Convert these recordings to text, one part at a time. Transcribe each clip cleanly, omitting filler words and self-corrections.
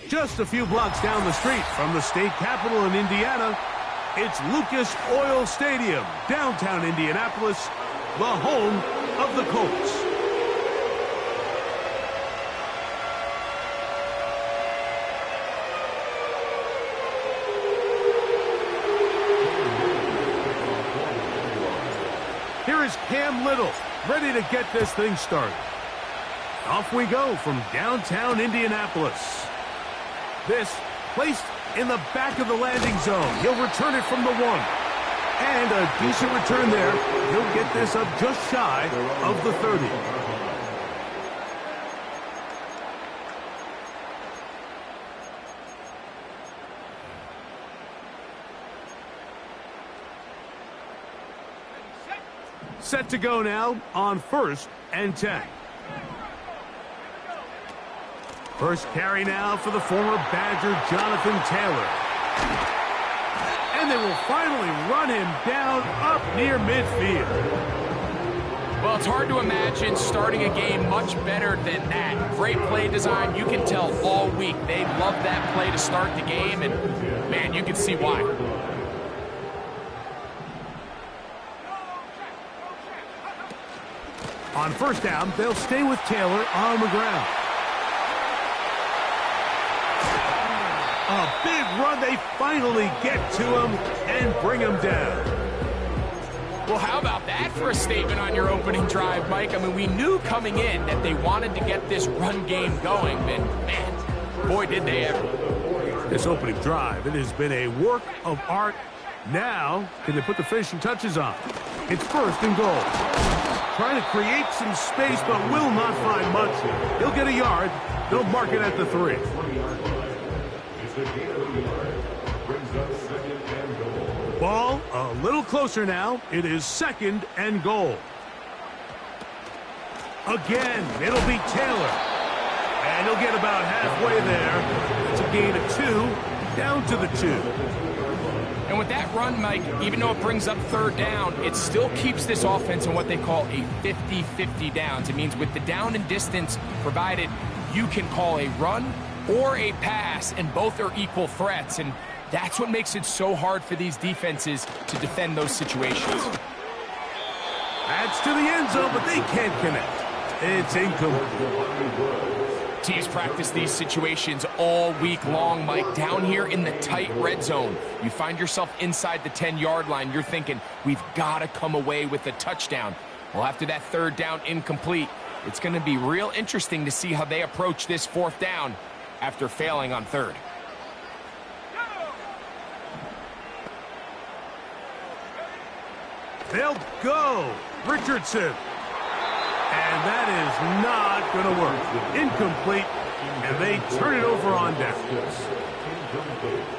Just a few blocks down the street from the state capitol in Indiana, it's Lucas Oil Stadium, downtown Indianapolis, the home of the Colts. Here is Cam Little, ready to get this thing started. Off we go from downtown Indianapolis. This placed in the back of the landing zone. He'll return it from the 1. And a decent return there. He'll get this up just shy of the 30. Set to go now on 1st and 10. First carry now for the former Badger, Jonathan Taylor. And they will finally run him down up near midfield. Well, it's hard to imagine starting a game much better than that. Great play design. You can tell all week they love that play to start the game, and, man, you can see why. On first down, they'll stay with Taylor on the ground. A big run. They finally get to him and bring him down. Well, how about that for a statement on your opening drive, Mike? I mean, we knew coming in that they wanted to get this run game going, and, man, boy, did they ever. This opening drive, it has been a work of art. Now, can they put the finishing touches on? It's 1st and goal. Trying to create some space, but will not find much. He'll get a yard. They'll mark it at the 3. Ball a little closer now. It is 2nd and goal. Again, it'll be Taylor. And he'll get about halfway there. It's a gain of 2, down to the 2. And with that run, Mike, even though it brings up 3rd down, it still keeps this offense in what they call a 50-50 downs. It means with the down and distance provided, you can call a run or a pass, and both are equal threats. And that's what makes it so hard for these defenses to defend those situations. Adds to the end zone, but they can't connect. It's incomplete. Teams practice these situations all week long, Mike. Down here in the tight red zone, you find yourself inside the 10-yard line. You're thinking, we've got to come away with a touchdown. Well, after that 3rd down incomplete, it's going to be real interesting to see how they approach this 4th down after failing on 3rd. They'll go. Richardson. And that is not going to work. Incomplete. And they turn it over on down.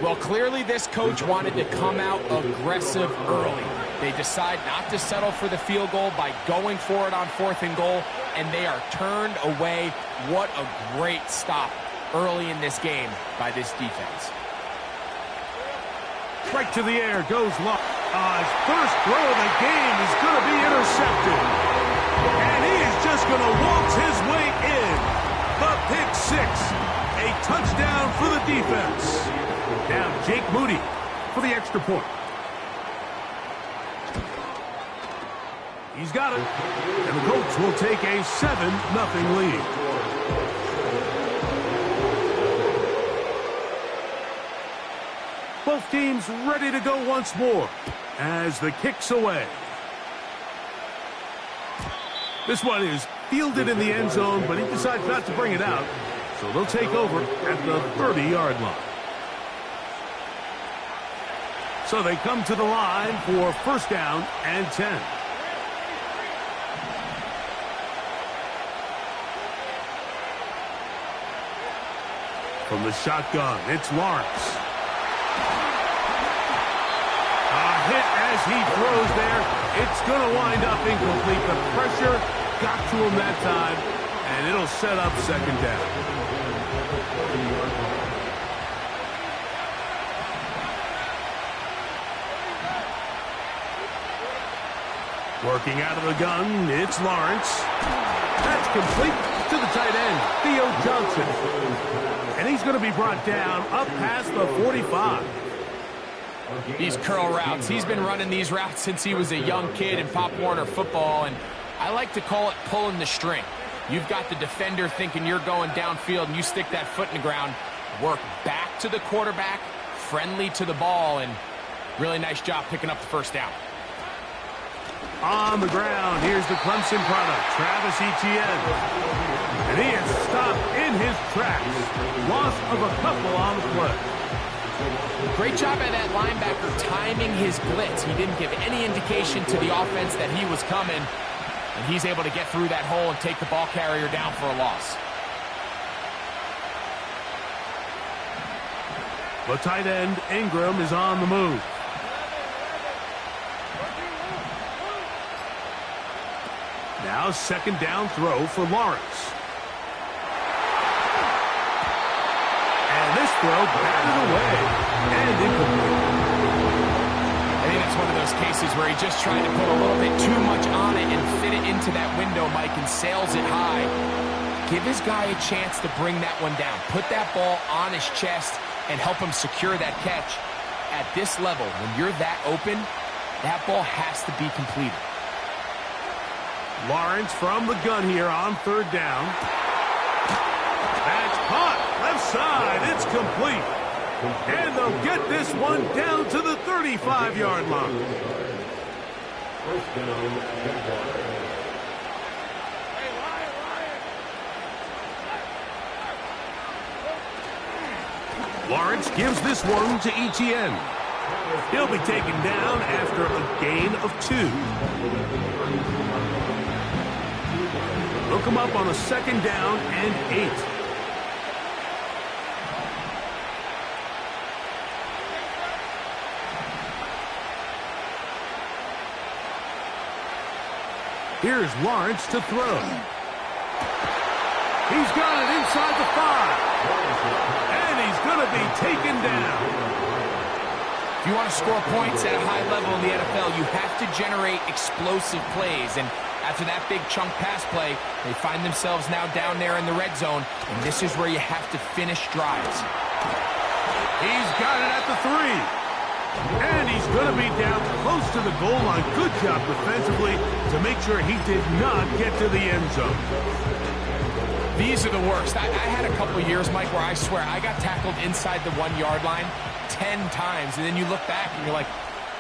Well, clearly this coach wanted to come out aggressive early. They decide not to settle for the field goal by going for it on 4th and goal, and they are turned away. What a great stop early in this game by this defense. Right to the air goes Locke. His first throw of the game is going to be intercepted. And he is just going to waltz his way in. The pick 6. A touchdown for the defense. Now Jake Moody for the extra point. He's got it. And the Colts will take a 7-0 lead. Both teams ready to go once more as the kick's away. This one is fielded in the end zone, but he decides not to bring it out. So they'll take over at the 30-yard line. So they come to the line for 1st down and 10. From the shotgun, it's Lawrence. A hit as he throws there. It's going to wind up incomplete. The pressure got to him that time, and it'll set up second down. Working out of the gun, it's Lawrence. That's complete to the tight end, Theo Johnson. And he's going to be brought down up past the 45. These curl routes, he's been running these routes since he was a young kid in Pop Warner football, and I like to call it pulling the string. You've got the defender thinking you're going downfield, and you stick that foot in the ground, work back to the quarterback, friendly to the ball, and really nice job picking up the first down. On the ground, here's the Clemson product, Travis Etienne. And he is stopped in his tracks. Loss of a couple on the play. Great job by that linebacker timing his blitz. He didn't give any indication to the offense that he was coming. And he's able to get through that hole and take the ball carrier down for a loss. The tight end, Ingram, is on the move. Now second down throw for Lawrence. And this throw batted away and incomplete. I think that's one of those cases where he just tried to put a little bit too much on it and fit it into that window, Mike, and sails it high. Give his guy a chance to bring that one down. Put that ball on his chest and help him secure that catch. At this level, when you're that open, that ball has to be completed. Lawrence from the gun here on third down. That's caught. Left side. It's complete. And they'll get this one down to the 35-yard line. Lawrence gives this one to Etienne. He'll be taken down after a gain of 2. Look him up on a second down and 8. Here's Lawrence to throw. He's got it inside the 5. And he's going to be taken down. If you want to score points at a high level in the NFL, you have to generate explosive plays. And after that big chunk pass play, they find themselves now down there in the red zone, and this is where you have to finish drives. He's got it at the 3. And he's going to be down close to the goal line. Good job defensively to make sure he did not get to the end zone. These are the worst. I had a couple years, Mike, where I swear I got tackled inside the 1-yard line 10 times, and then you look back and you're like,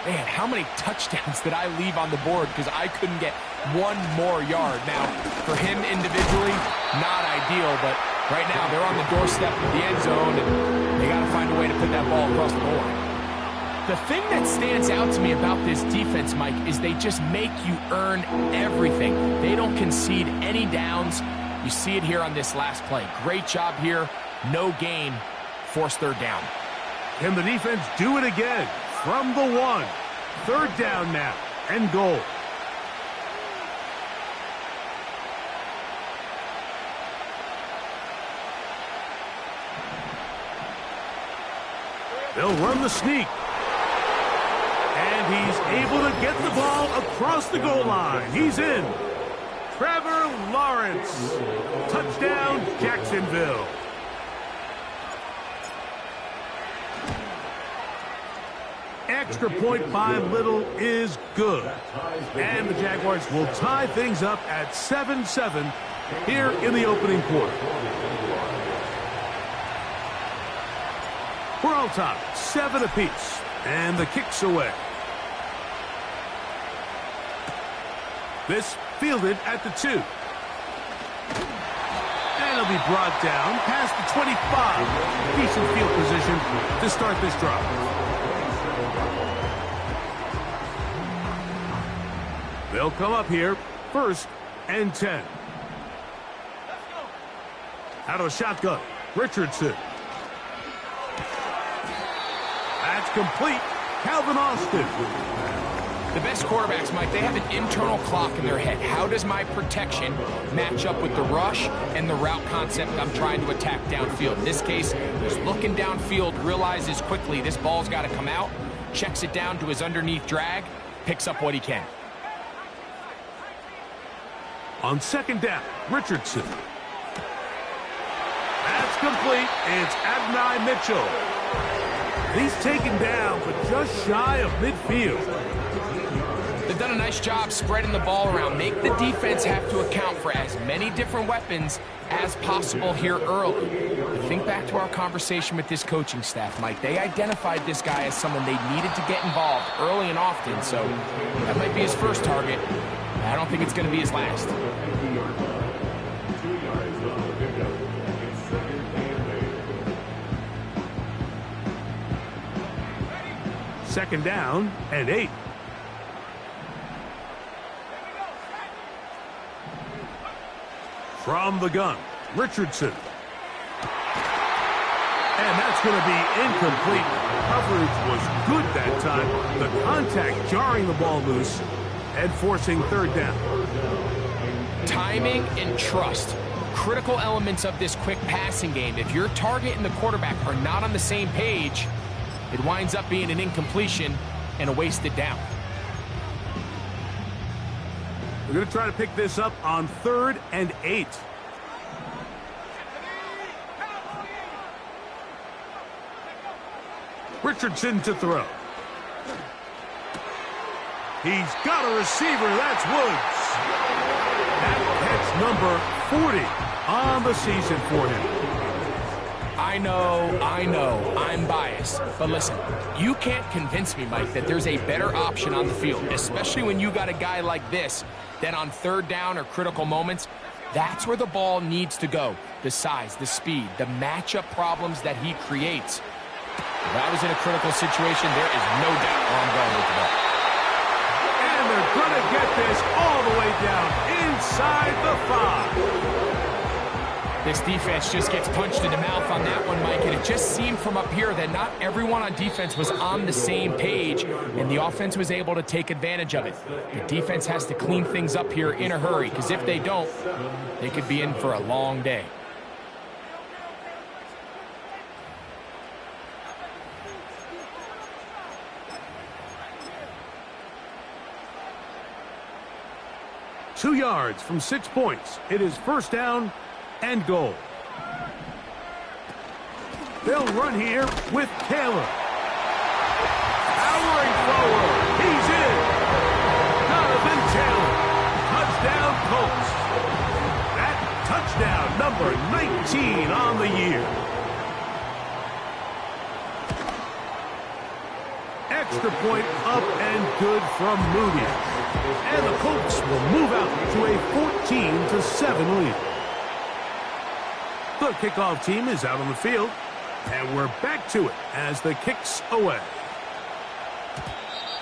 man, how many touchdowns did I leave on the board because I couldn't get one more yard? Now, for him individually, not ideal, but right now they're on the doorstep of the end zone, and they got to find a way to put that ball across the goal line. The thing that stands out to me about this defense, Mike, is they just make you earn everything. They don't concede any downs. You see it here on this last play. Great job here. No gain. Forced third down. Can the defense do it again? From the 1. Third down now. And goal. They'll run the sneak. And he's able to get the ball across the goal line. He's in. Trevor Lawrence. Touchdown, Jacksonville. Extra point by Little is good. And the Jaguars will tie things up at 7-7 here in the opening quarter. We're all tied, 7 apiece. And the kick's away. This fielded at the 2. And he'll be brought down past the 25. Decent field position to start this drive. They'll come up here, 1st and 10. Out of a shotgun, Richardson. It's complete. Calvin Austin. The best quarterbacks, Mike, they have an internal clock in their head. How does my protection match up with the rush and the route concept I'm trying to attack downfield? In this case, he's looking downfield, realizes quickly this ball's got to come out, checks it down to his underneath drag, picks up what he can. On second down, Richardson. That's complete. It's Adonai Mitchell. He's taken down, but just shy of midfield. They've done a nice job spreading the ball around. Make the defense have to account for as many different weapons as possible here early. But think back to our conversation with this coaching staff, Mike. They identified this guy as someone they needed to get involved early and often, so that might be his first target. I don't think it's going to be his last. Second down and 8. From the gun, Richardson. And that's going to be incomplete. Coverage was good that time. The contact jarring the ball loose and forcing third down. Timing and trust. Critical elements of this quick passing game. If your target and the quarterback are not on the same page, it winds up being an incompletion and a wasted down. We're going to try to pick this up on 3rd and 8. Richardson to throw. He's got a receiver. That's Woods. That catch number 40 on the season for him. I know, I'm biased. But listen, you can't convince me, Mike, that there's a better option on the field, especially when you got a guy like this, that on third down or critical moments, that's where the ball needs to go. The size, the speed, the matchup problems that he creates. If I was in a critical situation, there is no doubt where I'm going with the ball. And they're going to get this all the way down inside the 5. This defense just gets punched in the mouth on that one, Mike, and it just seemed from up here that not everyone on defense was on the same page, and the offense was able to take advantage of it. The defense has to clean things up here in a hurry, because if they don't, they could be in for a long day. Two yards from 6 points. It is first down and goal. They'll run here with Taylor. Powering forward. He's in. Donovan Taylor. Touchdown Colts. That touchdown number 19 on the year. Extra point up and good from Moody. And the Colts will move out to a 14-7 lead. The kickoff team is out on the field, and we're back to it as the kick's away.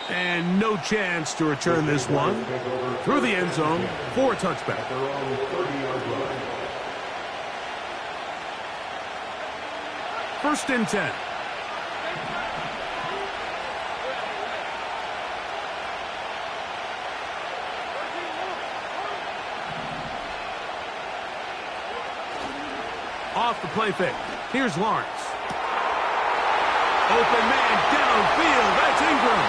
And no chance to return this one through the end zone for a touchback. First and 10. Off the play fake. Here's Lawrence. Open man downfield. That's Ingram.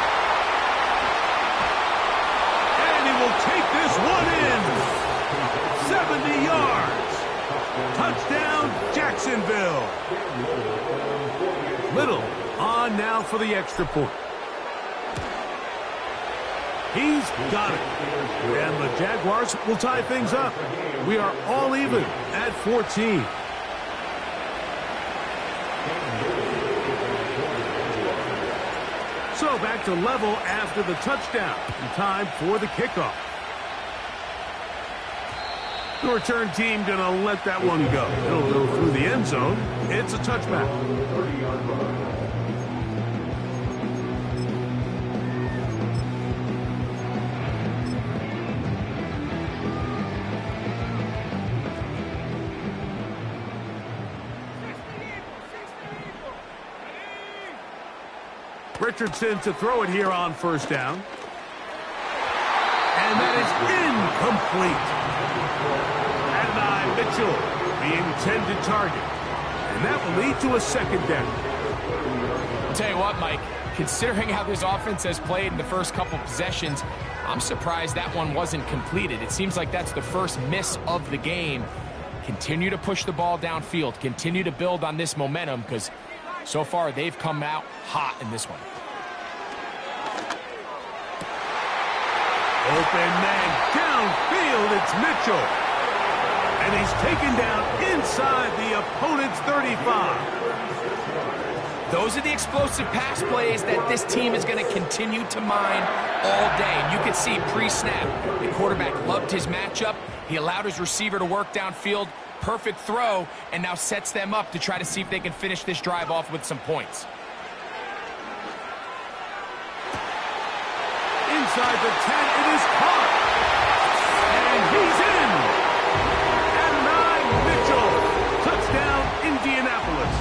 And he will take this one in. 70 yards. Touchdown, Jacksonville. Little on now for the extra point. He's got it. And the Jaguars will tie things up. We are all even at 14. So back to level after the touchdown. And time for the kickoff. The return team going to let that one go. It'll go through the end zone. It's a touchback. Richardson to throw it here on first down. And that is incomplete. Adonai Mitchell, the intended target. And that will lead to a second down. I'll tell you what, Mike, considering how this offense has played in the first couple possessions, I'm surprised that one wasn't completed. It seems like that's the first miss of the game. Continue to push the ball downfield. Continue to build on this momentum because so far they've come out hot in this one. Open man downfield, it's Mitchell. And he's taken down inside the opponent's 35. Those are the explosive pass plays that this team is going to continue to mine all day. And you can see pre-snap, the quarterback loved his matchup. He allowed his receiver to work downfield. Perfect throw, and now sets them up to try to see if they can finish this drive off with some points. Inside the 10, it is caught. And he's in. And 9 Mitchell. Touchdown, Indianapolis.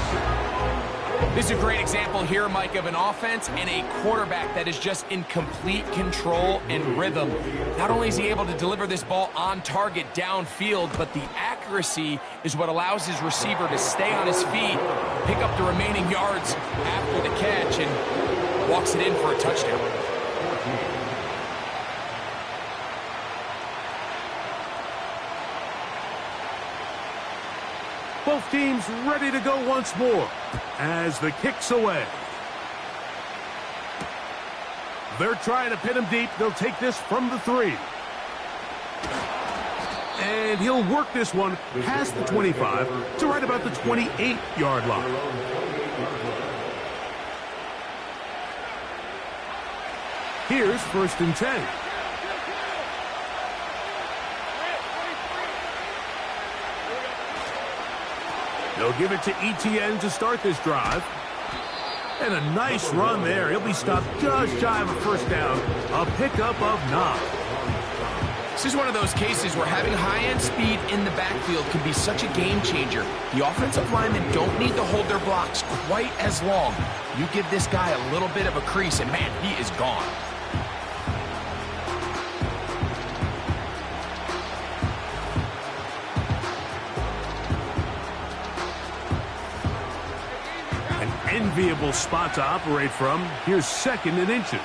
This is a great example here, Mike, of an offense and a quarterback that is just in complete control and rhythm. Not only is he able to deliver this ball on target downfield, but the accuracy is what allows his receiver to stay on his feet, pick up the remaining yards after the catch, and walks it in for a touchdown. Both teams ready to go once more as the kick's away. They're trying to pin him deep. They'll take this from the 3. And he'll work this one past the 25 to right about the 28-yard line. Here's 1st and 10. They'll give it to Etienne to start this drive. And a nice run there. He'll be stopped just shy of a first down. A pickup of 9. This is one of those cases where having high-end speed in the backfield can be such a game changer. The offensive linemen don't need to hold their blocks quite as long. You give this guy a little bit of a crease, and man, he is gone. Enviable spot to operate from. Here's 2nd and inches.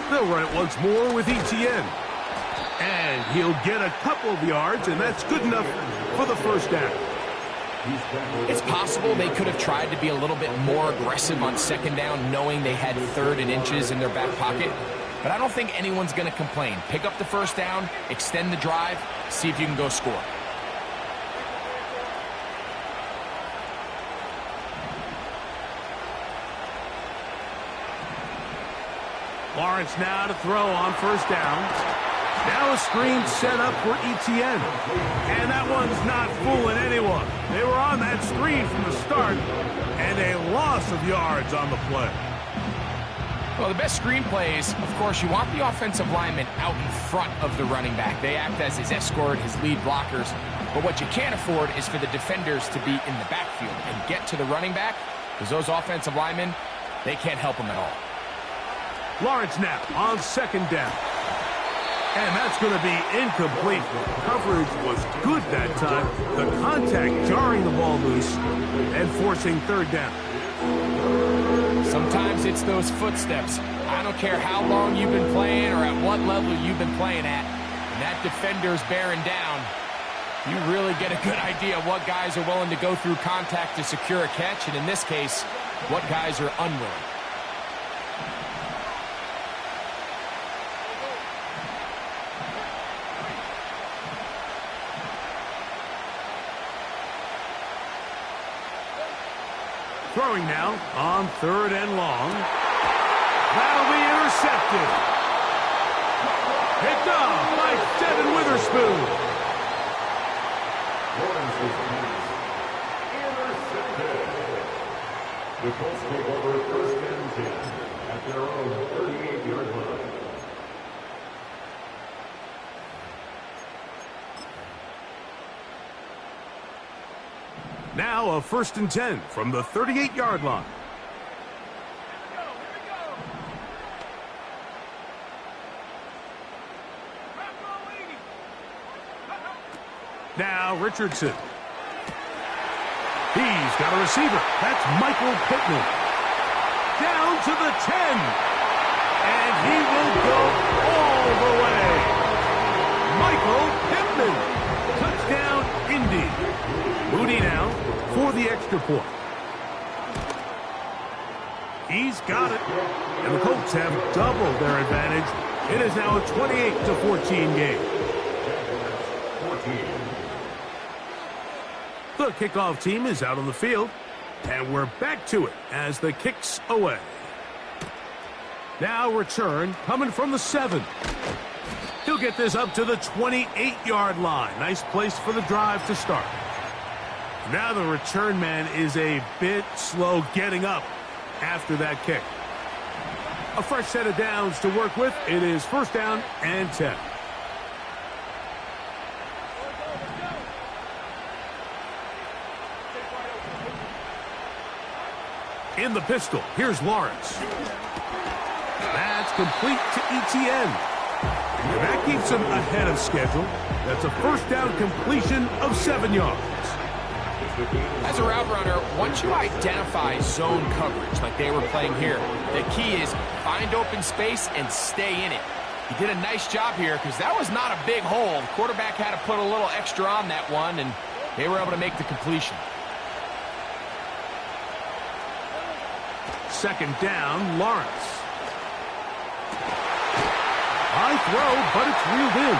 They'll run it once more with Etienne. And he'll get a couple of yards, and that's good enough for the first down. It's possible they could have tried to be a little bit more aggressive on 2nd down, knowing they had 3rd and inches in their back pocket. But I don't think anyone's going to complain. Pick up the first down, extend the drive, see if you can go score. Lawrence now to throw on first down. Now a screen set up for Etienne. And that one's not fooling anyone. They were on that screen from the start, and a loss of yards on the play. Well, the best screen plays, of course, you want the offensive lineman out in front of the running back. They act as his escort, his lead blockers. But what you can't afford is for the defenders to be in the backfield and get to the running back, because those offensive linemen, they can't help him at all. Lawrence now on 2nd down. And that's going to be incomplete. Coverage was good that time. The contact jarring the ball loose and forcing 3rd down. Sometimes it's those footsteps. I don't care how long you've been playing or at what level you've been playing at. When that defender's bearing down, you really get a good idea of what guys are willing to go through contact to secure a catch, and in this case, what guys are unwilling. Throwing now on 3rd and long. That'll be intercepted. Picked off by Devin Witherspoon. Intercepted. The Colts take over 1st and 10 at their own 38-yard line. Now a 1st and 10 from the 38-yard line. Now Richardson. He's got a receiver. That's Michael Pittman. Down to the 10. And he will go all the way. Michael Pittman. Touchdown, Indy. Moody now for the extra point. He's got it. And the Colts have doubled their advantage. It is now a 28-14 game. The kickoff team is out on the field, and we're back to it as the kick's away. Now return coming from the 7. He'll get this up to the 28-yard line. Nice place for the drive to start. Now the return man is a bit slow getting up after that kick. A fresh set of downs to work with. It is 1st down and 10. In the pistol, here's Lawrence. That's complete to ETN. And that keeps him ahead of schedule. That's a 1st down completion of 7 yards. As a route runner, once you identify zone coverage like they were playing here, the key is find open space and stay in it. He did a nice job here because that was not a big hole. The quarterback had to put a little extra on that one, and they were able to make the completion. 2nd down, Lawrence. High throw, but it's reeled in.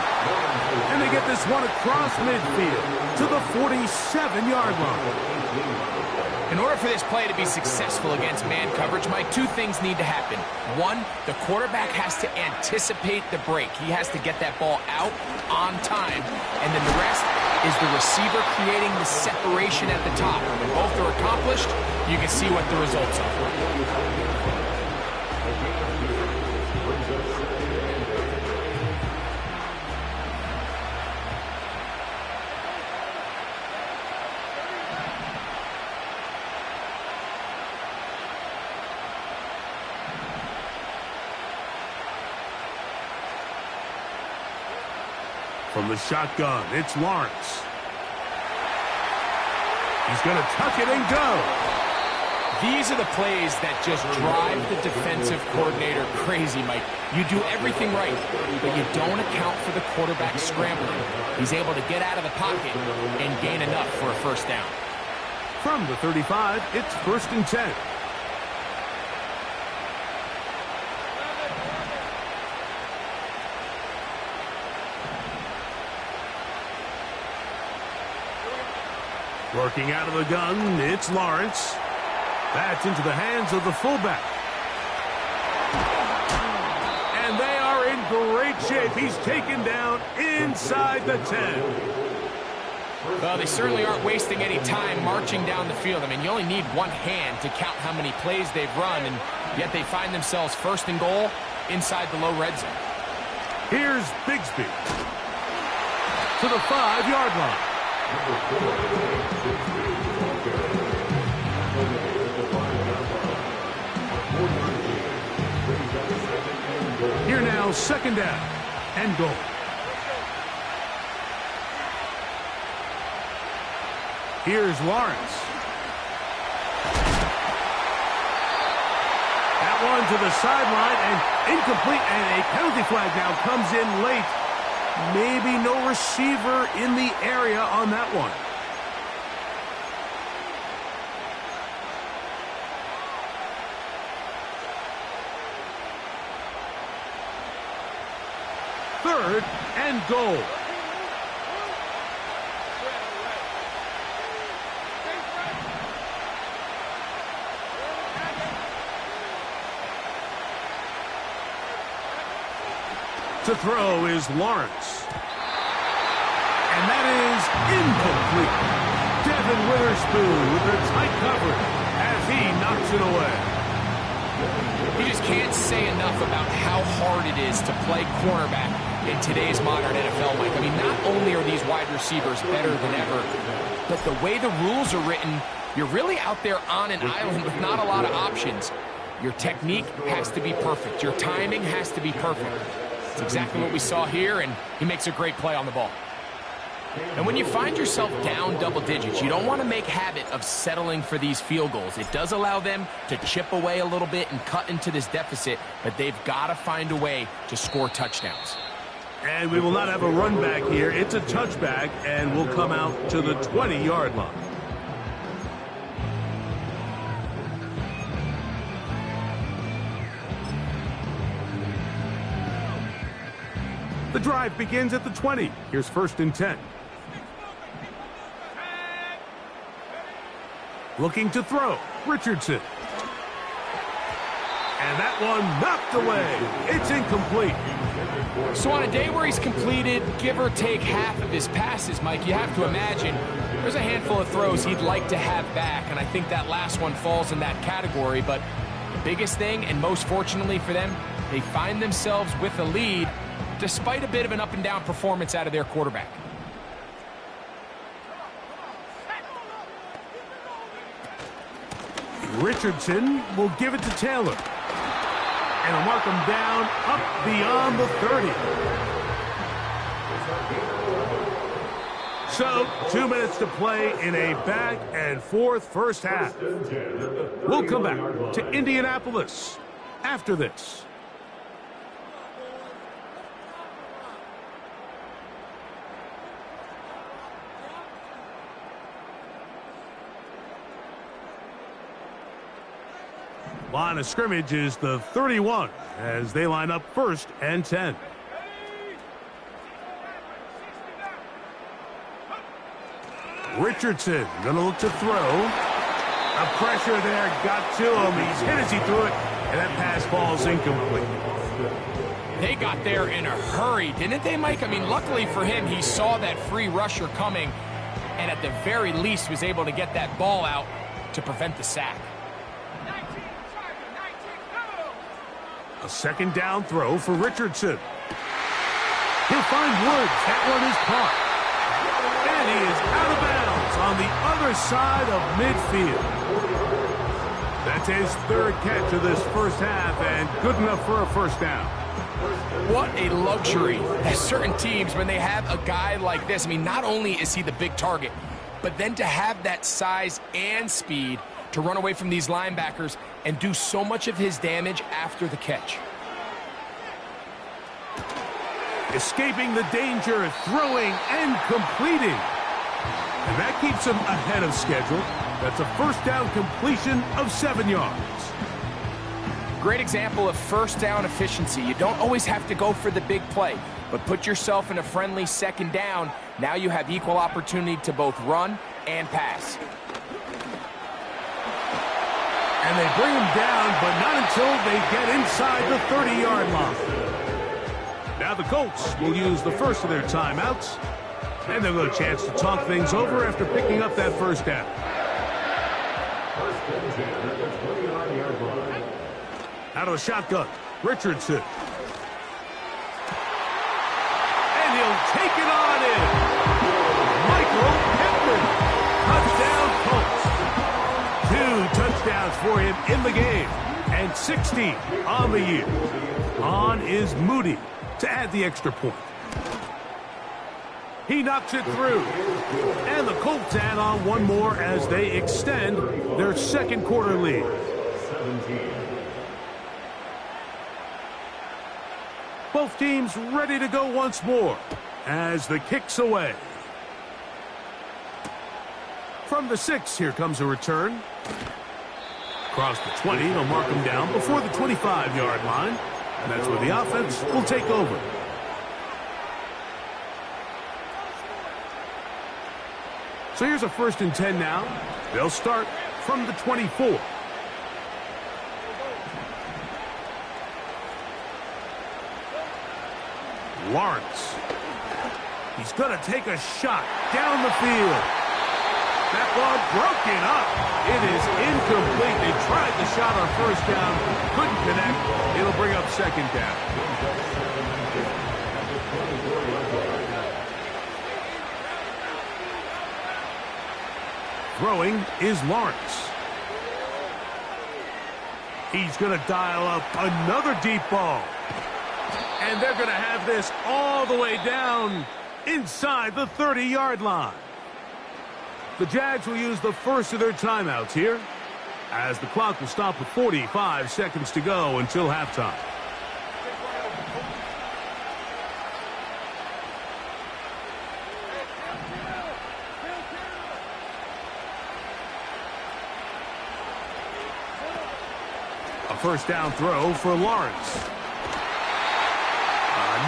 And they get this one across midfield to the 47-yard line. In order for this play to be successful against man coverage, Mike, 2 things need to happen. 1, the quarterback has to anticipate the break. He has to get that ball out on time. And then the rest is the receiver creating the separation at the top. When both are accomplished, you can see what the results are. From the shotgun, it's Lawrence. He's going to tuck it and go. These are the plays that just drive the defensive coordinator crazy, Mike. You do everything right, but you don't account for the quarterback scrambling. He's able to get out of the pocket and gain enough for a 1st down. From the 35, it's 1st and 10. Working out of the gun, it's Lawrence. That's into the hands of the fullback. And they are in great shape. He's taken down inside the 10. Well, they certainly aren't wasting any time marching down the field. I mean, you only need one hand to count how many plays they've run, and yet they find themselves 1st and goal inside the low red zone. Here's Bigsby to the 5-yard line. Here now, 2nd down and goal. Here's Lawrence. That one to the sideline and incomplete, and a penalty flag now comes in late. Maybe no receiver in the area on that one. Third and goal. To throw is Lawrence. And that is incomplete. Devin Witherspoon with a tight cover as he knocks it away. You just can't say enough about how hard it is to play cornerback in today's modern NFL, Mike. I mean, not only are these wide receivers better than ever, but the way the rules are written, you're really out there on an island with not a lot of options. Your technique has to be perfect. Your timing has to be perfect. It's exactly what we saw here, and he makes a great play on the ball. And when you find yourself down double digits, you don't want to make habit of settling for these field goals. It does allow them to chip away a little bit and cut into this deficit, but they've got to find a way to score touchdowns. And we will not have a run back here. It's a touchback, and we'll come out to the 20-yard line. The drive begins at the 20. Here's 1st and 10. Looking to throw, Richardson. And that one knocked away. It's incomplete. So on a day where he's completed, give or take half of his passes, Mike, you have to imagine there's a handful of throws he'd like to have back, and I think that last one falls in that category. But the biggest thing, and most fortunately for them, they find themselves with a lead despite a bit of an up-and-down performance out of their quarterback. Richardson will give it to Taylor. And he'll mark him down up beyond the 30. So, 2 minutes to play in a back-and-forth first half. We'll come back to Indianapolis after this. Line of scrimmage is the 31 as they line up 1st and 10. Richardson going to look to throw. A pressure there got to him. He's hit as he threw it, and that pass falls incomplete. They got there in a hurry, didn't they, Mike? I mean, luckily for him, he saw that free rusher coming, and at the very least was able to get that ball out to prevent the sack. A 2nd down throw for Richardson. He'll find Woods. That one is caught. And he is out of bounds on the other side of midfield. That's his 3rd catch of this first half, and good enough for a 1st down. What a luxury that certain teams, when they have a guy like this, I mean, not only is he the big target, but then to have that size and speed to run away from these linebackers and do so much of his damage after the catch. Escaping the danger, throwing and completing. And that keeps him ahead of schedule. That's a 1st down completion of 7 yards. Great example of 1st down efficiency. You don't always have to go for the big play, but put yourself in a friendly 2nd down. Now you have equal opportunity to both run and pass. And they bring him down, but not until they get inside the 30-yard line. Now the Colts will use the first of their timeouts, and they'll get a chance to talk things over after picking up that 1st down. Out of the shotgun, Richardson. And he'll take it on in. Michael Pittman. Touchdown Colts. 2 touchdowns for him in the game, and 16 on the year. On is Moody to add the extra point. He knocks it through, and the Colts add on one more as they extend their 2nd quarter lead. 17. Both teams ready to go once more as the kick's away. From the 6, here comes a return. Across the 20, they'll mark him down before the 25-yard line. And that's where the offense will take over. So here's a 1st and 10 now. They'll start from the 24. Lawrence. He's going to take a shot down the field. That ball broken up. It is incomplete. They tried the shot on 1st down. Couldn't connect. It'll bring up 2nd down. Throwing is Lawrence. He's going to dial up another deep ball. And they're going to have this all the way down inside the 30-yard line. The Jags will use the first of their timeouts here, as the clock will stop with 45 seconds to go until halftime. A first down throw for Lawrence.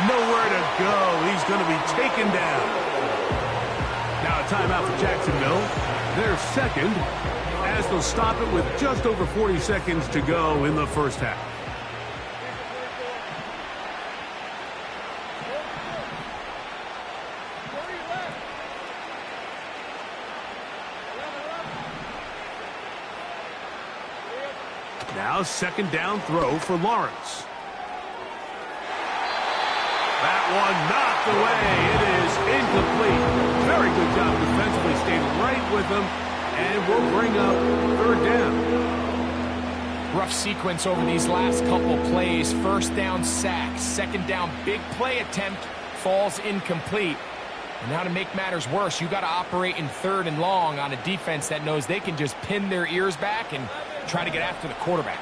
Nowhere to go. He's going to be taken down. Now a timeout for Jacksonville. Their second, as they'll stop it with just over 40 seconds to go in the first half. Now second down throw for Lawrence. That one knocked away. It is incomplete. Very good job defensively. Stayed right with them. And we'll bring up third down. Rough sequence over these last couple plays. First down sack. Second down big play attempt falls incomplete. And now to make matters worse, you got to operate in third and long on a defense that knows they can just pin their ears back and try to get after the quarterback.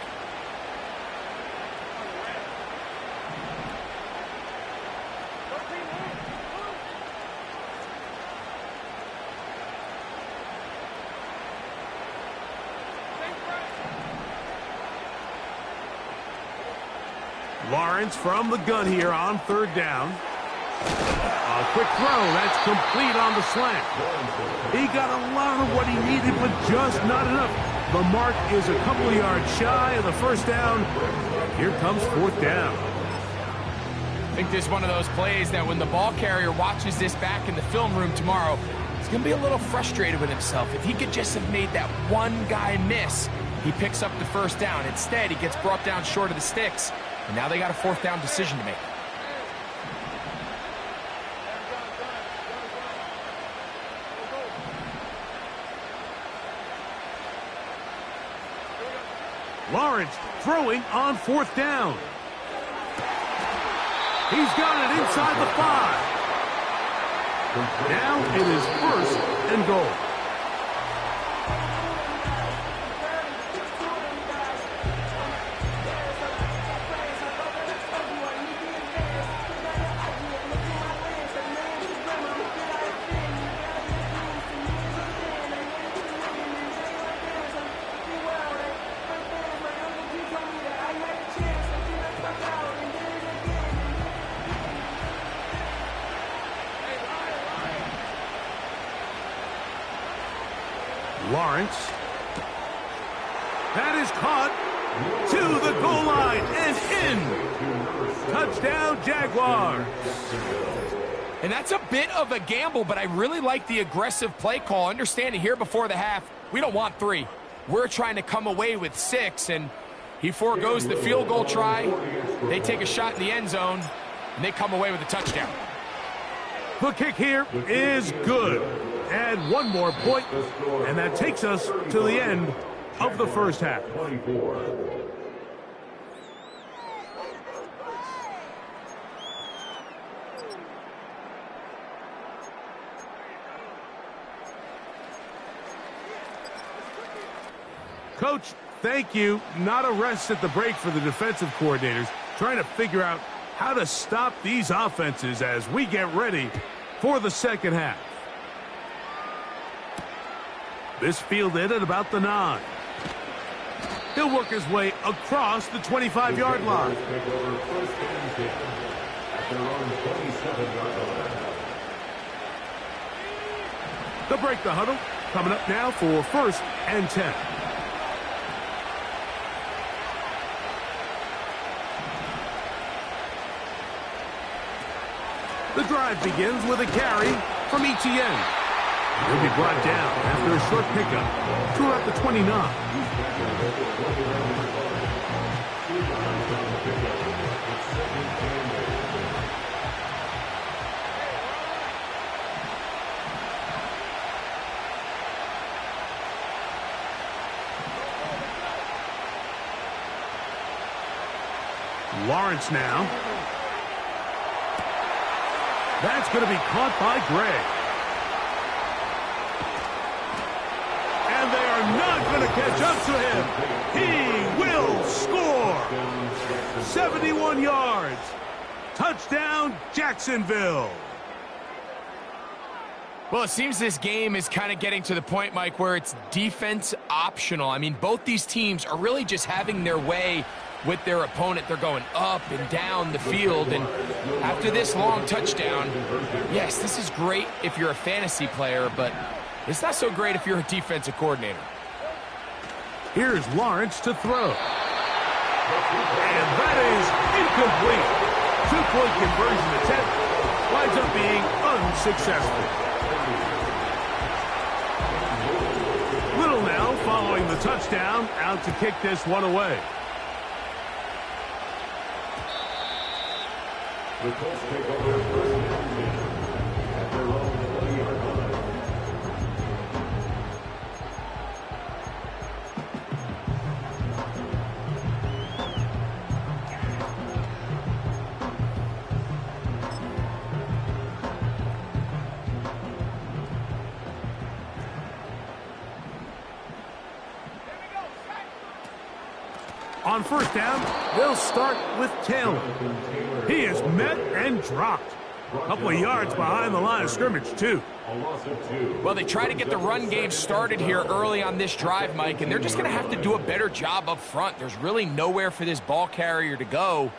Lawrence from the gun here on third down. A quick throw. That's complete on the slant. He got a lot of what he needed, but just not enough. The mark is a couple of yards shy of the first down. Here comes fourth down. I think this is one of those plays that when the ball carrier watches this back in the film room tomorrow, he's going to be a little frustrated with himself. If he could just have made that one guy miss, he picks up the first down. Instead, he gets brought down short of the sticks. And now they got a fourth down decision to make. Lawrence throwing on fourth down. He's got it inside the 5. Now it is first and goal. Lawrence. That is caught to the goal line and in. Touchdown, Jaguars. And that's a bit of a gamble, but I really like the aggressive play call. Understanding here before the half, we don't want 3. We're trying to come away with 6, and he foregoes the field goal try. They take a shot in the end zone, and they come away with a touchdown. The kick here is good. And one more point, and that takes us to the end of the first half. Coach, thank you. Not a rest at the break for the defensive coordinators, trying to figure out how to stop these offenses as we get ready for the second half. This fielded at about the 9. He'll work his way across the 25-yard line. They'll break the huddle. Coming up now for first and 10. The drive begins with a carry from Etienne. He'll be brought down after a short pickup throughout the 29. Lawrence now. That's going to be caught by Gray. And they are not going to catch up to him. He will score. 71 yards. Touchdown, Jacksonville. Well, it seems this game is kind of getting to the point, Mike, where it's defense optional. I mean, both these teams are really just having their way with their opponent. They're going up and down the field, and after this long touchdown, yes, this is great if you're a fantasy player, but it's not so great if you're a defensive coordinator. Here's Lawrence to throw. And that is incomplete. Two-point conversion attempt winds up being unsuccessful. Little now following the touchdown, out to kick this one away. The Colts take over first and 10 at their own 20-yard line. On first down, they'll start with Taylor. He is met and dropped. A couple of yards behind the line of scrimmage, too. A loss of 2. Well, they try to get the run game started here early on this drive, Mike, and they're just going to have to do a better job up front. There's really nowhere for this ball carrier to go.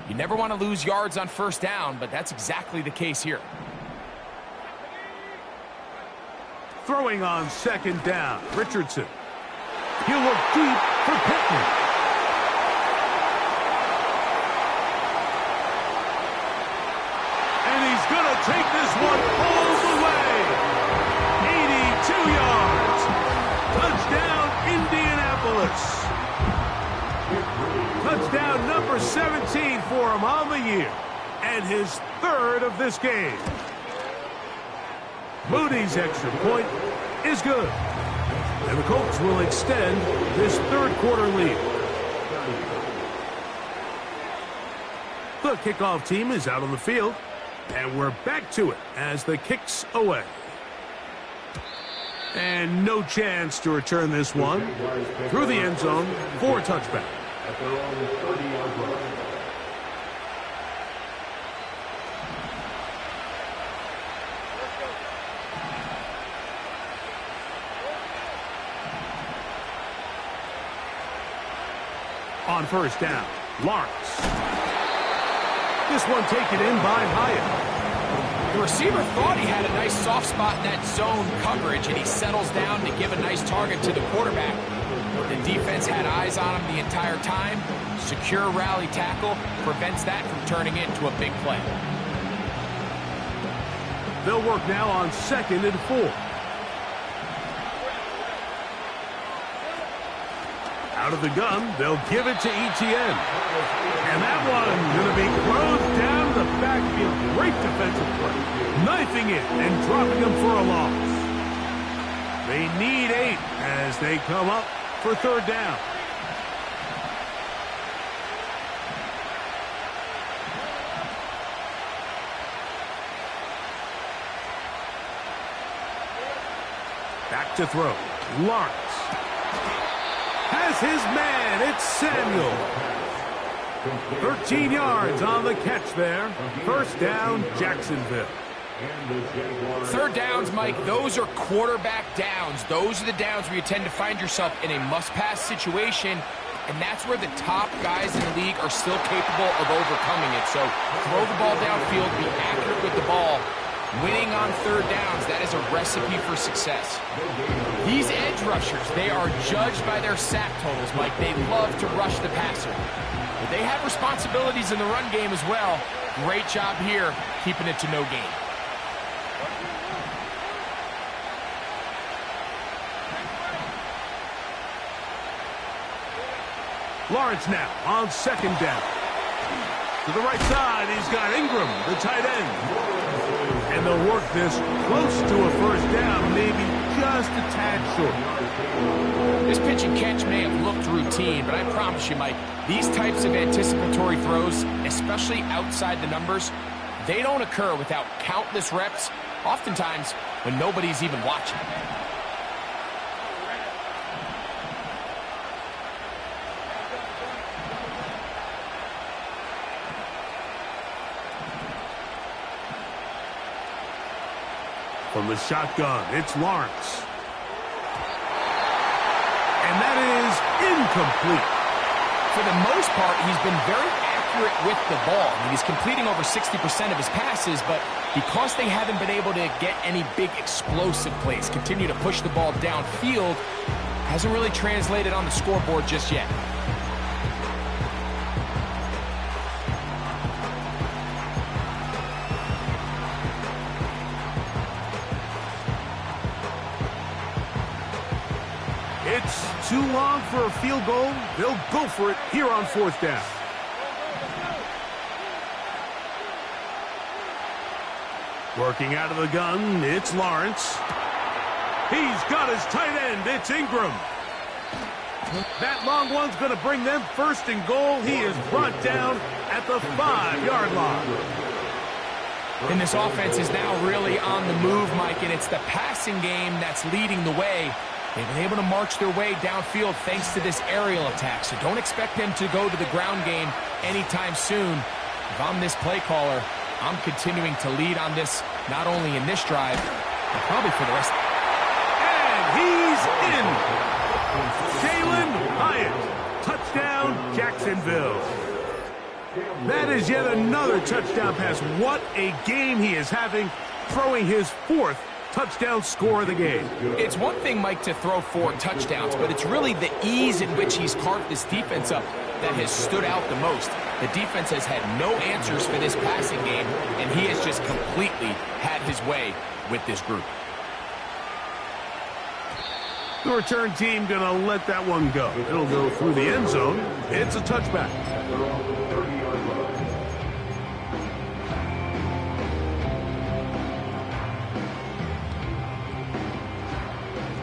You never want to lose yards on first down, but that's exactly the case here. Throwing on second down, Richardson. He'll look deep for Pittman. Going to take this one all the way. 82 yards. Touchdown, Indianapolis. Touchdown number 17 for him on the year. And his third of this game. Moody's extra point is good. And the Colts will extend this third quarter lead. The kickoff team is out on the field. And we're back to it as the kick's away. And no chance to return this one through the end zone for a touchback. At their own 30-yard line. On first down, Lawrence. This one taken in by Hyatt. The receiver thought he had a nice soft spot in that zone coverage, and he settles down to give a nice target to the quarterback. The defense had eyes on him the entire time. Secure rally tackle prevents that from turning into a big play. They'll work now on 2nd and 4. Out of the gun, they'll give it to Etienne. And that one going to be closed down the backfield. Great defensive play. Knifing it and dropping him for a loss. They need 8 as they come up for third down. Back to throw. Lawrence. Has his man. It's Samuel. 13 yards on the catch there. First down, Jacksonville. Third downs, Mike, those are quarterback downs. Those are the downs where you tend to find yourself in a must-pass situation, and that's where the top guys in the league are still capable of overcoming it. So throw the ball downfield, be accurate with the ball. Winning on third downs, that is a recipe for success. These edge rushers, they are judged by their sack totals, Mike. They love to rush the passer. But they have responsibilities in the run game as well. Great job here, keeping it to no gain. Lawrence now on second down. To the right side, he's got Ingram, the tight end. And they'll work this close to a first down, maybe just a tad short. This pitch and catch may have looked routine, but I promise you, Mike, these types of anticipatory throws, especially outside the numbers, they don't occur without countless reps, oftentimes when nobody's even watching. From the shotgun, it's Lawrence. And that is incomplete. For the most part, he's been very accurate with the ball. I mean, he's completing over 60% of his passes, but because they haven't been able to get any big explosive plays, continue to push the ball downfield, hasn't really translated on the scoreboard just yet. It's too long for a field goal. They'll go for it here on 4th down. Working out of the gun, it's Lawrence. He's got his tight end. It's Ingram. That long one's going to bring them first and goal. He is brought down at the 5-yard line. And this offense is now really on the move, Mike, and it's the passing game that's leading the way. They've been able to march their way downfield thanks to this aerial attack, so don't expect them to go to the ground game anytime soon. If I'm this play caller, I'm continuing to lead on this, not only in this drive, but probably for the rest. And he's in. Jalen Hyatt. Touchdown, Jacksonville. That is yet another touchdown pass. What a game he is having, throwing his 4th touchdown score of the game. It's one thing, Mike, to throw 4 touchdowns, but it's really the ease in which he's carved this defense up that has stood out the most. The defense has had no answers for this passing game, and he has just completely had his way with this group. The return team going to let that one go. It'll go through the end zone. It's a touchback.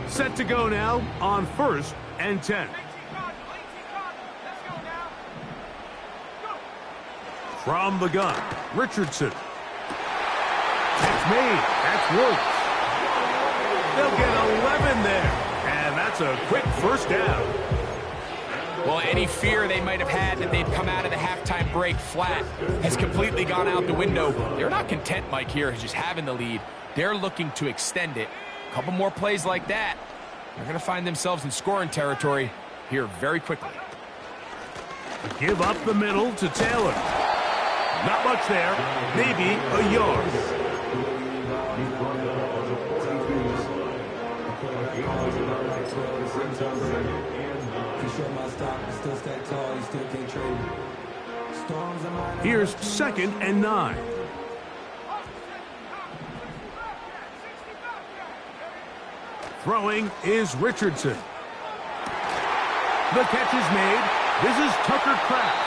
Set to go now on 1st and 10. From the gun, Richardson. It's made. That's Woods. They'll get 11 there. And that's a quick first down. Well, any fear they might have had that they'd come out of the halftime break flat has completely gone out the window. They're not content, Mike, here, just having the lead. They're looking to extend it. A couple more plays like that, they're going to find themselves in scoring territory here very quickly. Give up the middle to Taylor. Not much there. Maybe a yard. Here's 2nd and 9. Throwing is Richardson. The catch is made. This is Tucker Kraft.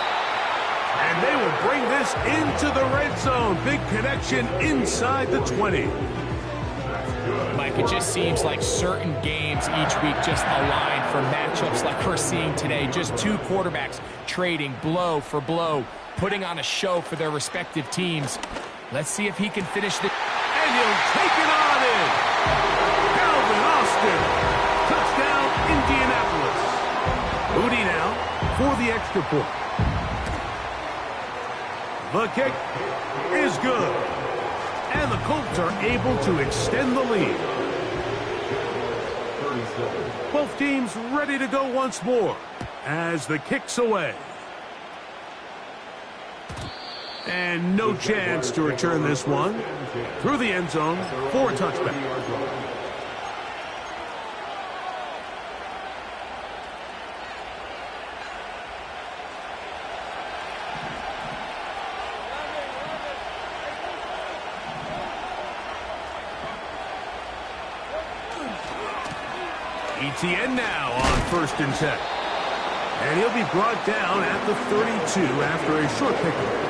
And they will bring this into the red zone. Big connection inside the 20. Mike, it just seems like certain games each week just align for matchups like we're seeing today. Just 2 quarterbacks trading blow for blow, putting on a show for their respective teams. Let's see if he can finish the... And he'll take it on in. Calvin Austin. Touchdown, Indianapolis. Moody now for the extra point. The kick is good. And the Colts are able to extend the lead. Both teams ready to go once more as the kick's away. And no chance to return this one. Through the end zone for a touchback. ETN now on 1st and 10. And he'll be brought down at the 32 after a short pickup.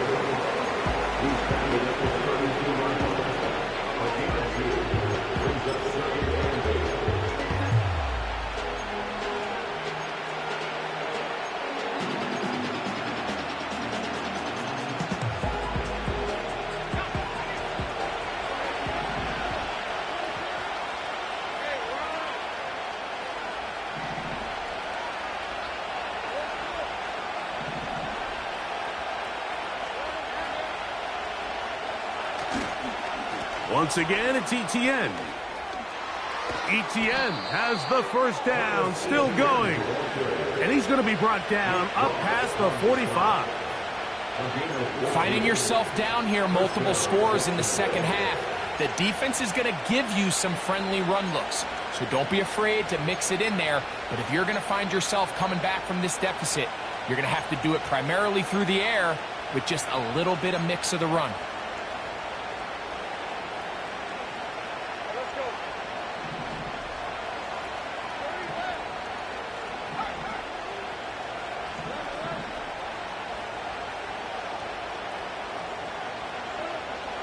Once again, it's Etienne. Etienne has the first down, still going. And he's going to be brought down up past the 45. Finding yourself down here, multiple scores in the second half. The defense is going to give you some friendly run looks. So don't be afraid to mix it in there. But if you're going to find yourself coming back from this deficit, you're going to have to do it primarily through the air with just a little bit of mix of the run.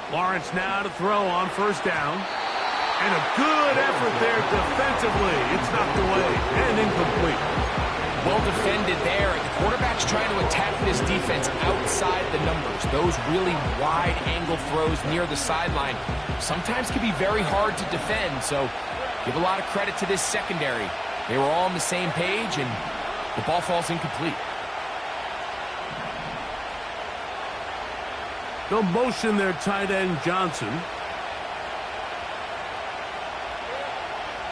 Lawrence now to throw on first down. And a good effort there defensively. It's knocked away and incomplete. Well defended there. The quarterback's trying to attack this defense outside the numbers. Those really wide angle throws near the sideline sometimes can be very hard to defend. So give a lot of credit to this secondary. They were all on the same page and the ball falls incomplete. They'll motion their tight end Johnson.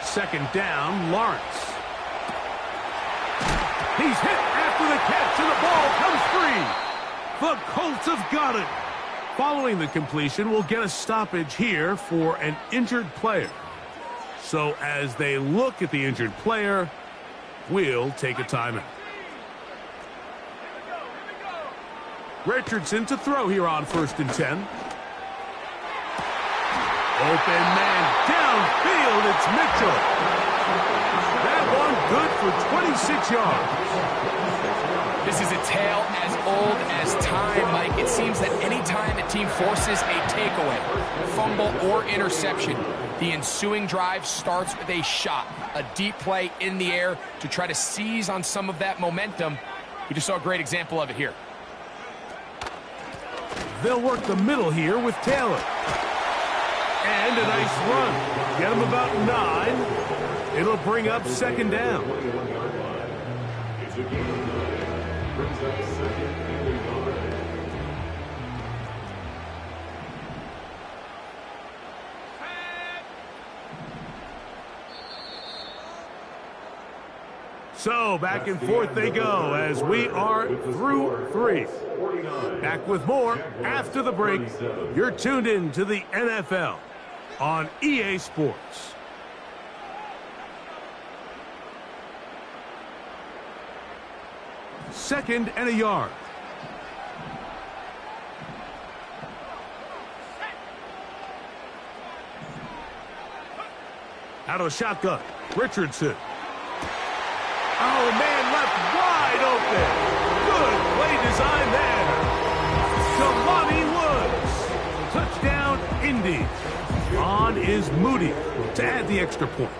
Second down, Lawrence. He's hit after the catch, and the ball comes free. The Colts have got it. Following the completion, we'll get a stoppage here for an injured player. So as they look at the injured player, we'll take a timeout. Richardson to throw here on 1st and 10. Open man downfield, it's Mitchell. That one good for 26 yards. This is a tale as old as time, Mike. It seems that any time a team forces a takeaway, fumble, or interception, the ensuing drive starts with a shot, a deep play in the air to try to seize on some of that momentum. We just saw a great example of it here. They'll work the middle here with Taylor. And a nice run. Get him about 9. It'll bring up second down. So back and forth they go as we are through 3. Back with more after the break. You're tuned in to the NFL on EA Sports. Second and a yard. Out of the shotgun, Richardson. Oh, man, left wide open. Good play design there. Jelani Woods. Touchdown, Indy. On is Moody to add the extra point.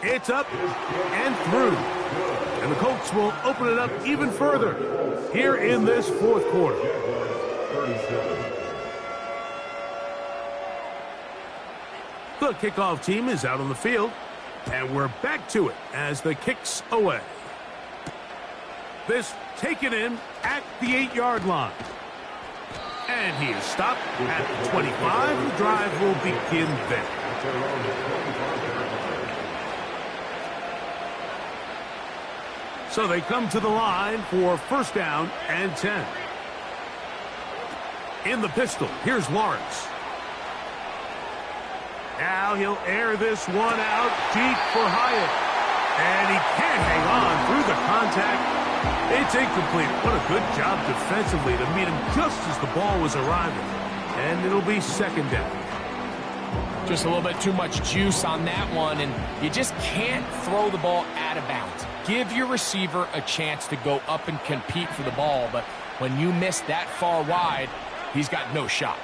It's up and through. And the Colts will open it up even further here in this fourth quarter. The kickoff team is out on the field. And we're back to it as the kick's away. This taken in at the 8-yard line. And he is stopped at the 25. The drive will begin there. So they come to the line for first down and 10. In the pistol, here's Lawrence. Now he'll air this one out deep for Hyatt. And he can't hang on through the contact. It's incomplete. What a good job defensively to meet him just as the ball was arriving. And it'll be second down. Just a little bit too much juice on that one, and you just can't throw the ball out of bounds. Give your receiver a chance to go up and compete for the ball, but when you miss that far wide, he's got no shot.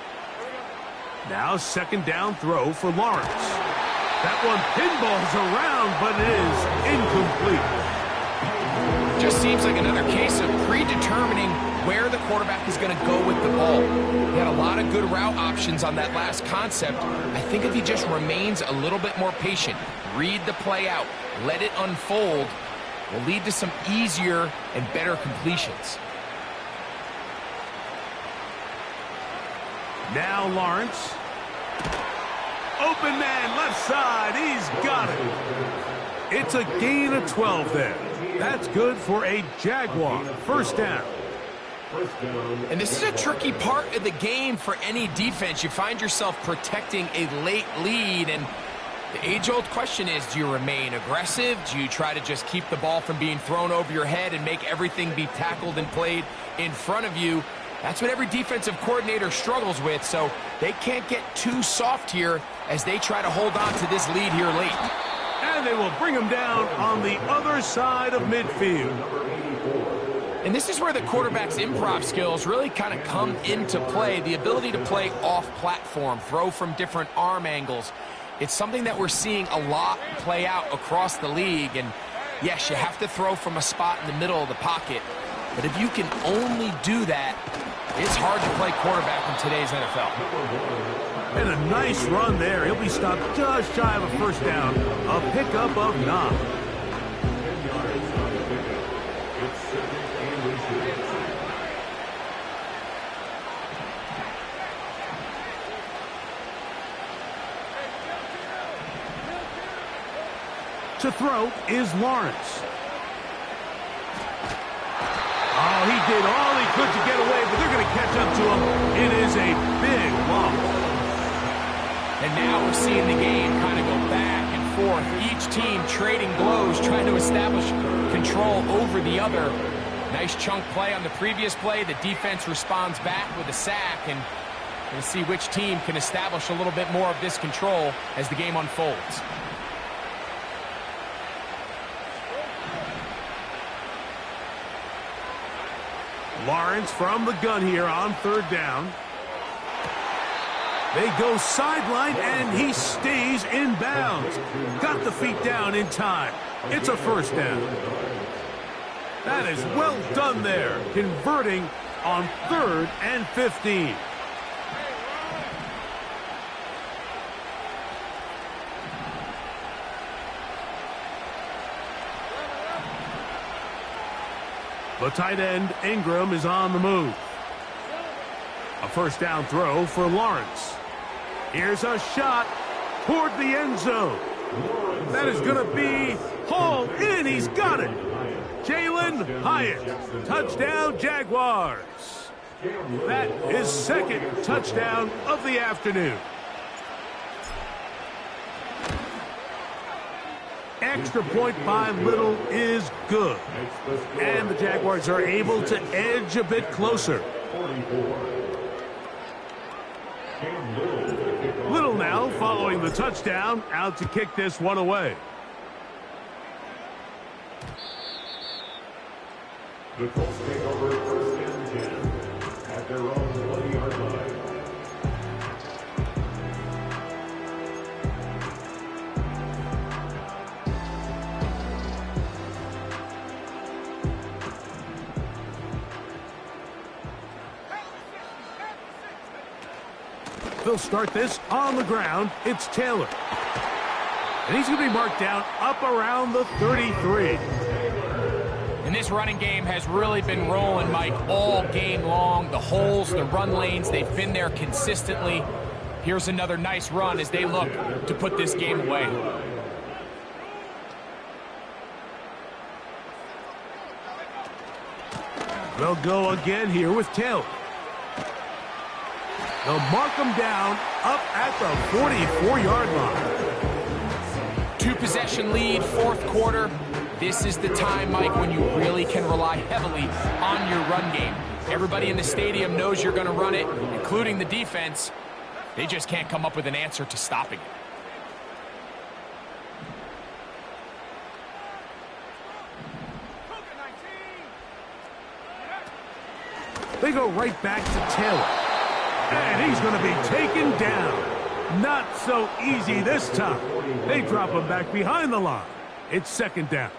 Now second down throw for Lawrence. That one pinballs around, but it is incomplete. Just seems like another case of predetermining where the quarterback is going to go with the ball. He had a lot of good route options on that last concept. I think if he just remains a little bit more patient, read the play out, let it unfold, will lead to some easier and better completions. Now Lawrence. Open man, left side. He's got it. It's a gain of 12 there. That's good for a Jaguar. First down. And this is a tricky part of the game for any defense. You find yourself protecting a late lead, and the age-old question is, do you remain aggressive? Do you try to just keep the ball from being thrown over your head and make everything be tackled and played in front of you? That's what every defensive coordinator struggles with, so they can't get too soft here as they try to hold on to this lead here late. And they will bring him down on the other side of midfield. And this is where the quarterback's improv skills really kind of come into play. The ability to play off-platform, throw from different arm angles. It's something that we're seeing a lot play out across the league. And yes, you have to throw from a spot in the middle of the pocket. But if you can only do that, it's hard to play quarterback in today's NFL. And a nice run there. He'll be stopped just shy of a first down. A pickup of 9. To throw is Lawrence. Oh, he did all he could to get away, but they're going to catch up to him. It is a big loss. And now we're seeing the game kind of go back and forth. Each team trading blows, trying to establish control over the other. Nice chunk play on the previous play. The defense responds back with a sack, and we'll see which team can establish a little bit more of this control as the game unfolds. Lawrence from the gun here on third down. They go sideline, and he stays in bounds. Got the feet down in time. It's a first down. That is well done there, converting on 3rd and 15. The tight end, Ingram, is on the move. A first down throw for Lawrence. Here's a shot toward the end zone. That is going to be hauled in. He's got it. Jalen Hyatt. Touchdown, Jaguars. That is 2nd touchdown of the afternoon. Extra point by Little is good. And the Jaguars are able to edge a bit closer. Little now following the touchdown, out to kick this one away. The Colts take over 1st and 10 at their own 20-yard line. They'll start this on the ground. It's Taylor. And he's going to be marked down up around the 33. And this running game has really been rolling, Mike, all game long. The holes, the run lanes, they've been there consistently. Here's another nice run as they look to put this game away. They'll go again here with Taylor. They'll mark him down up at the 44-yard line. 2-possession lead, 4th quarter. This is the time, Mike, when you really can rely heavily on your run game. Everybody in the stadium knows you're going to run it, including the defense. They just can't come up with an answer to stopping it. They go right back to Taylor. And he's going to be taken down. Not so easy this time. They drop him back behind the line. It's 2nd down.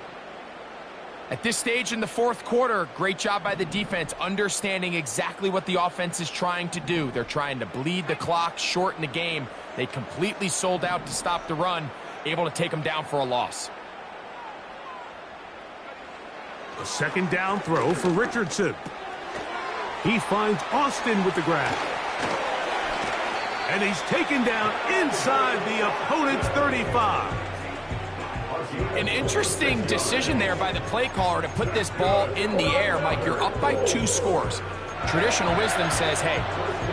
At this stage in the 4th quarter, great job by the defense, understanding exactly what the offense is trying to do. They're trying to bleed the clock, shorten the game. They completely sold out to stop the run, able to take them down for a loss. A 2nd down throw for Richardson. He finds Austin with the grab. And he's taken down inside the opponent's 35. An interesting decision there by the play caller to put this ball in the air. Mike, you're up by 2 scores. Traditional wisdom says, hey,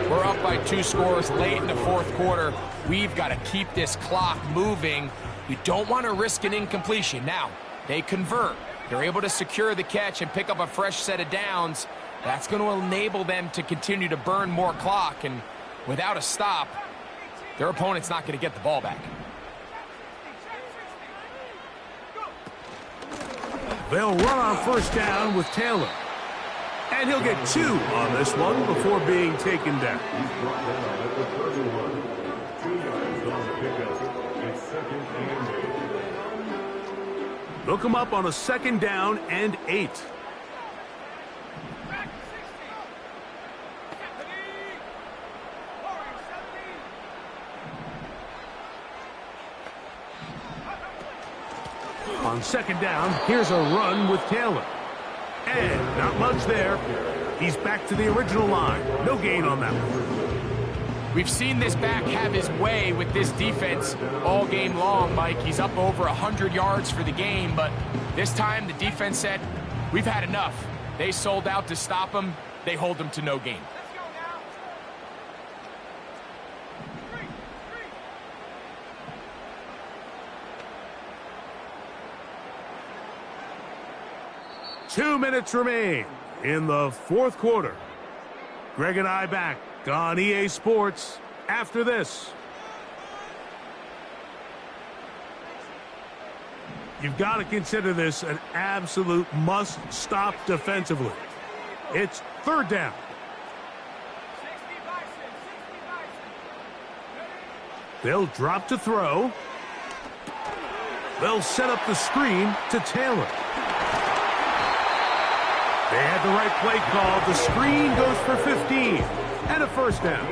we're up by 2 scores late in the fourth quarter. We've got to keep this clock moving. We don't want to risk an incompletion. Now, they convert. They're able to secure the catch and pick up a fresh set of downs. That's going to enable them to continue to burn more clock. And without a stop, their opponent's not going to get the ball back. They'll run on first down with Taylor. And he'll get 2 on this one before being taken down. He's brought down at the 31. 2 yards on the pickup. It's 2nd and 8. They'll come up on a 2nd down and 8. On 2nd down, here's a run with Taylor. And not much there. He's back to the original line. No gain on that one. We've seen this back have his way with this defense all game long, Mike. He's up over 100 yards for the game, but this time the defense said, we've had enough. They sold out to stop him. They hold him to no gain. 2 minutes remain in the fourth quarter. Greg and I back on EA Sports after this. You've got to consider this an absolute must-stop defensively. It's 3rd down. They'll drop to throw. They'll set up the screen to Taylor. They had the right play call. The screen goes for 15 and a first down.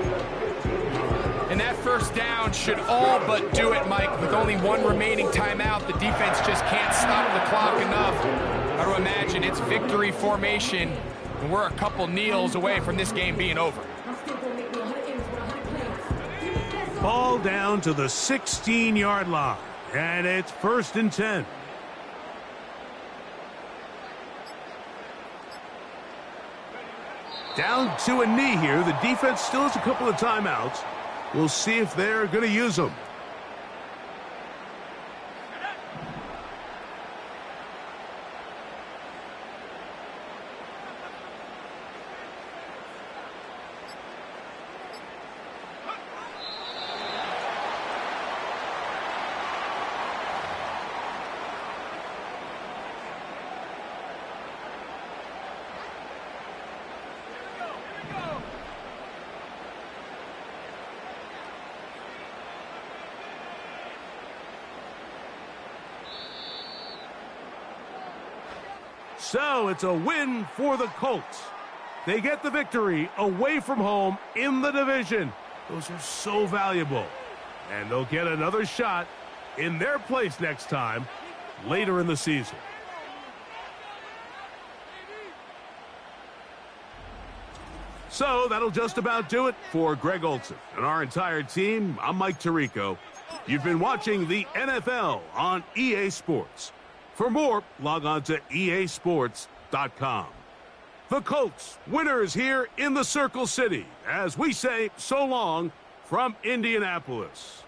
And that first down should all but do it, Mike. With only 1 remaining timeout, the defense just can't stop the clock enough. Got to imagine it's victory formation, and we're a couple kneels away from this game being over. Ball down to the 16-yard line, and it's 1st and 10. Down to a knee here. The defense still has a couple of timeouts. We'll see if they're going to use them. So it's a win for the Colts. They get the victory away from home in the division. Those are so valuable. And they'll get another shot in their place next time later in the season. So that'll just about do it for Greg Olson and our entire team. I'm Mike Tirico. You've been watching the NFL on EA Sports. For more, log on to easports.com. The Colts, winners here in the Circle City, as we say so long from Indianapolis.